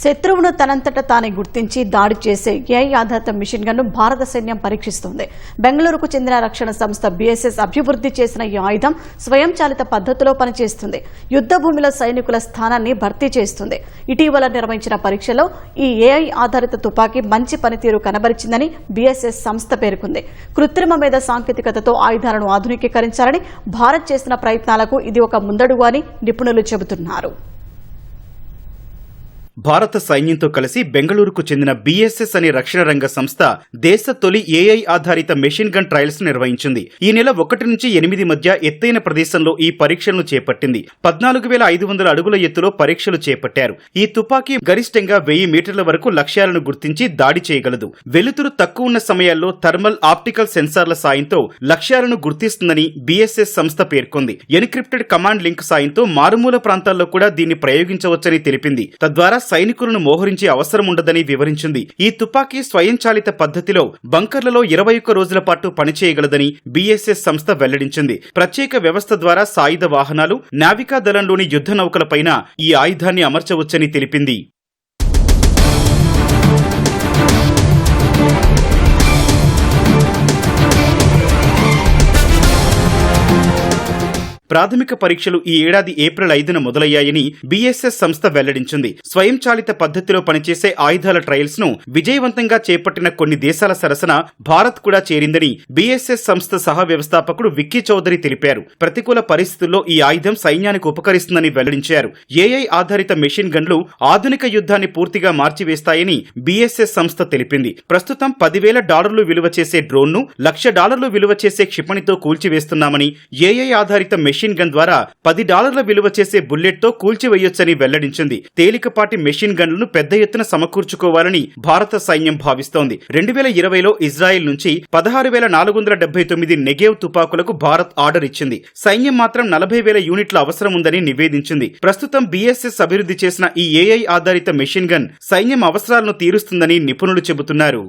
శత్రువును తనంతట తానే గుర్తించి దాడి చేసే ఏఐ ఆధారిత మిషన్ గన్ను భారత సైన్యం పరీక్షిస్తోంది. బెంగళూరుకు చెందిన రక్షణ సంస్థ BSS అభివృద్ధి చేసిన ఈ ఆయుధం స్వయంచాలిత పద్ధతిలో పనిచేస్తుంది. యుద్ధ భూమిలో సైనికుల స్థానాన్ని భర్తీ చేస్తుంది. ఇటీవల నిర్వహించిన పరీక్షలో ఈ ఏఐ ఆధారిత తుపాకీ మంచి పనితీరు కనబరిచిందని BSS సంస్థ పేర్కొంది. కృత్రిమ మేధ సాంకేతికతతో ఆయుధాలను ఆధునికీకరించాలని భారత్ చేసిన ప్రయత్నాలకు ఇది ఒక ముందడుగు అని నిపుణులు చెబుతున్నారు. భారత సైన్యంతో కలిసి బెంగళూరుకు చెందిన BSS అనే రక్షణ రంగ సంస్థ దేశ తొలి AI ఆధారిత మెషిన్ గన్ ట్రయల్స్ నిర్వహించింది. ఈ నెల 1 నుంచి 8 మధ్య ఎత్తైన ప్రదేశంలో ఈ పరీక్షలను చేపట్టింది. 14,500 అడుగుల ఎత్తులో పరీక్షలు చేపట్టారు. ఈ తుపాకీ గరిష్టంగా 1000 మీటర్ల వరకు లక్ష్యాలను గుర్తించి దాడి చేయగలదు. వెలుతురు తక్కువ ఉన్న సమయాల్లో థర్మల్ ఆప్టికల్ సెన్సార్ల సాయంతో లక్ష్యాలను గుర్తిస్తుందని BSS సంస్థ పేర్కొంది. ఎన్క్రిప్టెడ్ కమాండ్ లింక్ సాయంతో మారుమూల ప్రాంతాల్లో కూడా దీన్ని ప్రయోగించవచ్చని తెలిపింది. తద్వారా సైనికులను మోహరించే అవసరం ఉండదని వివరించింది. ఈ తుపాకీ స్వయంచాలిత పద్ధతిలో బంకర్లలో 21 రోజుల పాటు పనిచేయగలదని BSS సంస్థ వెల్లడించింది. ప్రత్యేక వ్యవస్థ ద్వారా సాయుధ వాహనాలు, నావికా దళంలోని యుద్ధ నౌకలపైన ఈ ఆయుధాన్ని అమర్చవచ్చని తెలిపింది. ప్రాథమిక పరీక్షలు ఈ ఏడాది ఏప్రిల్ 5న మొదలయ్యాయని BSS సంస్థ వెల్లడించింది. స్వయంచాలిత పద్ధతిలో పనిచేసే ఆయుధాల ట్రయల్స్ ను విజయవంతంగా చేపట్టిన కొన్ని దేశాల సరసన భారత్ కూడా చేరిందని BSS సంస్థ సహ వ్యవస్థాపకుడు విక్కీ చౌదరి తెలిపారు. ప్రతికూల పరిస్థితుల్లో ఈ ఆయుధం సైన్యానికి ఉపకరిస్తుందని వెల్లడించారు. AI ఆధారిత మెషిన్ గన్లు ఆధునిక యుద్ధాన్ని పూర్తిగా మార్చివేస్తాయని BSS సంస్థ తెలిపింది. ప్రస్తుతం $10,000 విలువ చేసే డ్రోన్ ను $1,00,000 విలువ చేసే క్షిపణితో కూల్చివేస్తున్నామని, AI ఆధారిత మెషిన్ గన్ ద్వారా $10 విలువ చేసే బుల్లెట్ తో కూల్చివేయొచ్చని వెల్లడించింది. తేలికపాటి మెషిన్ గన్లను పెద్ద ఎత్తున సమకూర్చుకోవాలని భారత సైన్యం భావిస్తోంది. 2020లో ఇజ్రాయెల్ నుంచి 16,479 నెగేవ్ తుపాకులకు భారత్ ఆర్డర్ ఇచ్చింది. సైన్యం మాత్రం 40,000 యూనిట్ల అవసరం ఉందని నివేదించింది. ప్రస్తుతం BSS అభివృద్ధి చేసిన ఈ AI ఆధారిత మెషిన్ గన్ సైన్యం అవసరాలను తీరుస్తుందని నిపుణులు చెబుతున్నారు.